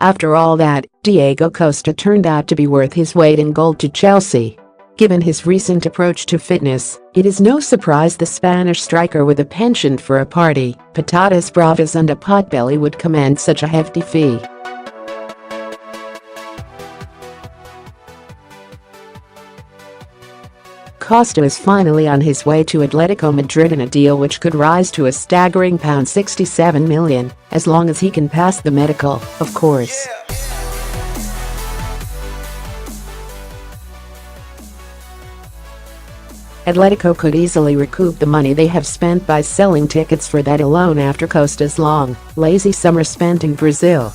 After all that, Diego Costa turned out to be worth his weight in gold to Chelsea. Given his recent approach to fitness, it is no surprise the Spanish striker with a penchant for a party, patatas, bravas and a potbelly would command such a hefty fee. Costa is finally on his way to Atletico Madrid in a deal which could rise to a staggering £67 million, as long as he can pass the medical, of course. Atletico could easily recoup the money they have spent by selling tickets for that alone after Costa's long, lazy summer spent in Brazil.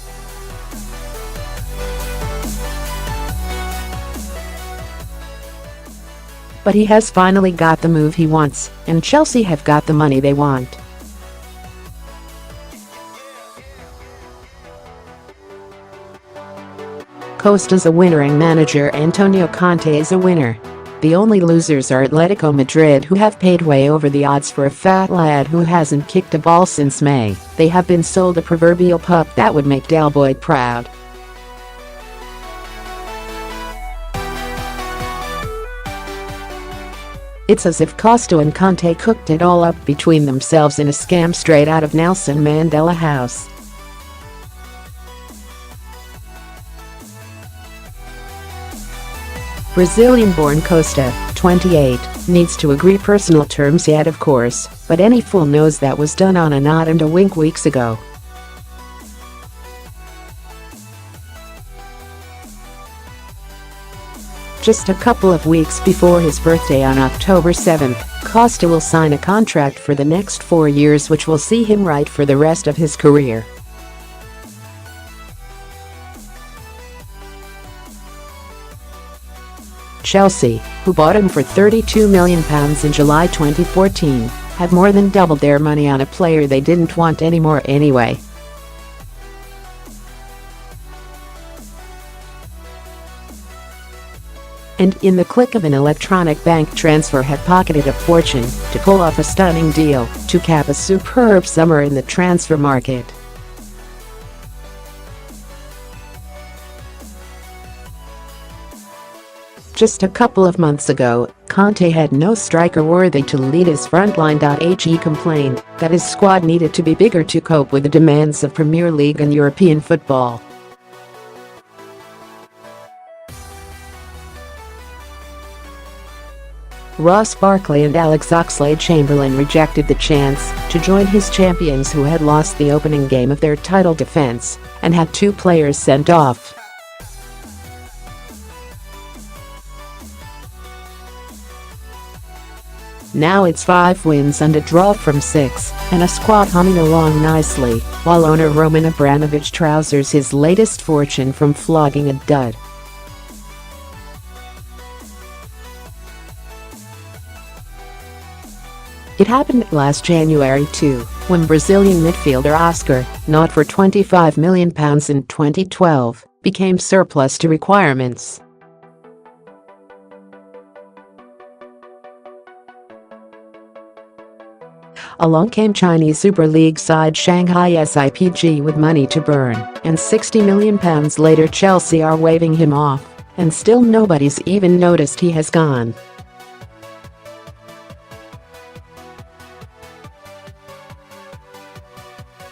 But he has finally got the move he wants, and Chelsea have got the money they want. Costa's a winner and manager Antonio Conte is a winner. The only losers are Atletico Madrid, who have paid way over the odds for a fat lad who hasn't kicked a ball since May. They have been sold a proverbial pup that would make Del Boy proud. It's as if Costa and Conte cooked it all up between themselves in a scam straight out of Nelson Mandela House. Brazilian-born Costa, 28, needs to agree personal terms yet, of course, but any fool knows that was done on a nod and a wink weeks ago. Just a couple of weeks before his birthday on October 7, Costa will sign a contract for the next 4 years which will see him right for the rest of his career. Chelsea, who bought him for £32 million in July 2014, have more than doubled their money on a player they didn't want anymore anyway. And in the click of an electronic bank transfer have pocketed a fortune to pull off a stunning deal to cap a superb summer in the transfer market. Just a couple of months ago, Conte had no striker worthy to lead his frontline. He complained that his squad needed to be bigger to cope with the demands of Premier League and European football. Ross Barkley and Alex Oxlade-Chamberlain rejected the chance to join his champions, who had lost the opening game of their title defense and had 2 players sent off. Now it's 5 wins and a draw from 6, and a squad humming along nicely, while owner Roman Abramovich trousers his latest fortune from flogging a dud. It happened last January too, when Brazilian midfielder Oscar, not for £25 million in 2012, became surplus to requirements. Along came Chinese Super League side Shanghai SIPG with money to burn, and £60 million later Chelsea are waving him off, and still nobody's even noticed he has gone.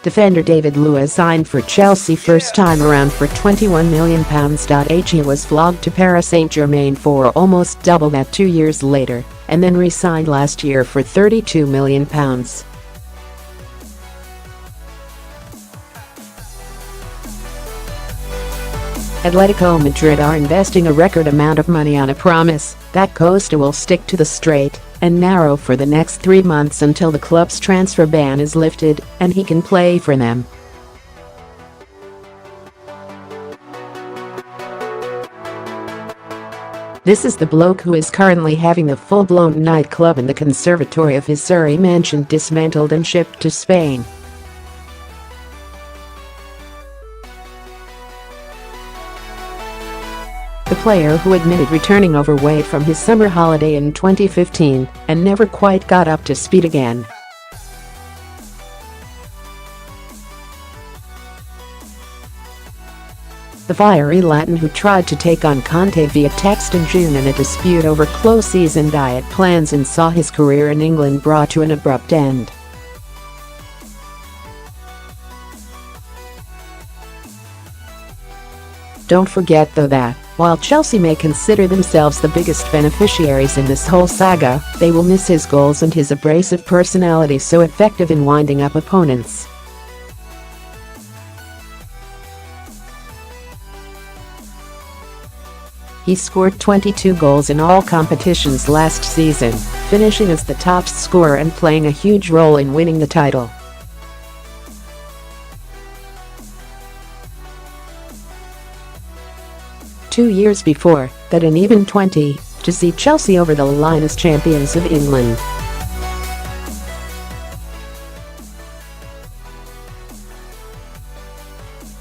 Defender David Luiz signed for Chelsea first time around for £21 million. He was flogged to Paris Saint-Germain for almost double that 2 years later, and then re-signed last year for £32 million. Atletico Madrid are investing a record amount of money on a promise that Costa will stick to the straight and narrow for the next 3 months until the club's transfer ban is lifted and he can play for them. This is the bloke who is currently having the full-blown nightclub in the conservatory of his Surrey mansion dismantled and shipped to Spain. The player, who admitted returning overweight from his summer holiday in 2015 and never quite got up to speed again. The fiery Latin who tried to take on Conte via text in June in a dispute over close season diet plans and saw his career in England brought to an abrupt end. Don't forget though that, while Chelsea may consider themselves the biggest beneficiaries in this whole saga, they will miss his goals and his abrasive personality so effective in winding up opponents. He scored 22 goals in all competitions last season, finishing as the top scorer and playing a huge role in winning the title. Two years before that, an even 20 to see Chelsea over the line as champions of England.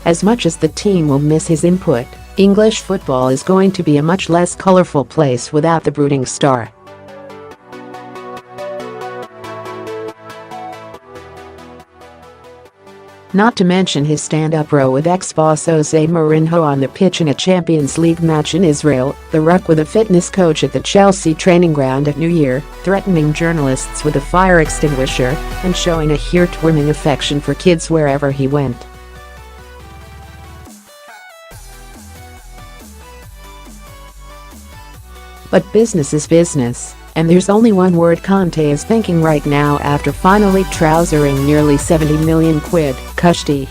As much as the team will miss his input, English football is going to be a much less colourful place without the brooding star. Not to mention his stand-up row with ex-boss Jose Mourinho on the pitch in a Champions League match in Israel, the ruck with a fitness coach at the Chelsea training ground at New Year, threatening journalists with a fire extinguisher, and showing a heartwarming affection for kids wherever he went. But business is business, and there's only one word Conte is thinking right now after finally trousering nearly 70 million quid, hefty.